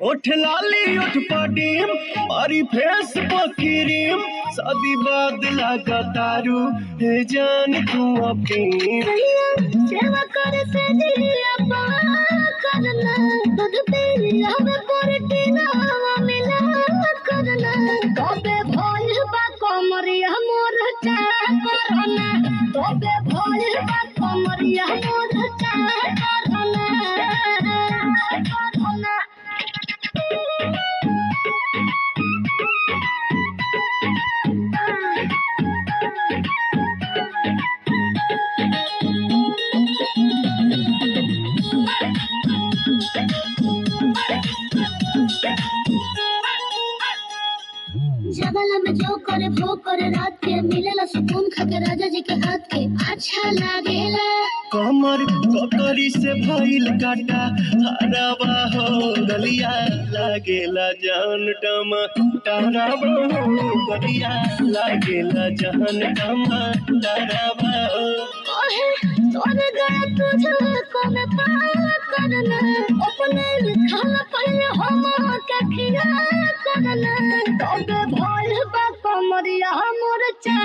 उठ लाली उठ पडीम मारी फेस पकीरीम शादी बाद लगा तारू हे जान तू अपनी सेवा कर से दिया करना दूध तेरी हमें पोरटीना मिला करना तबे भोल बा कमरिया मोर चा करना तबे भोल बा कमरिया मोर चा करना करना जगला में जो करे वो करे रात के मिलेला सुकून खाके राजा जी के हाथ के अच्छा लागेला कमर ककरी से भइल काटा हरावा हो गलिया लागेला जान टमा तारावा हो गलिया लागेला जान टमा तारावा हो ओहे तोर गया तुझे को में पाला करना अपने लिखल पहले हम के खिया करना तबे भोल बा कमरिया मोर चा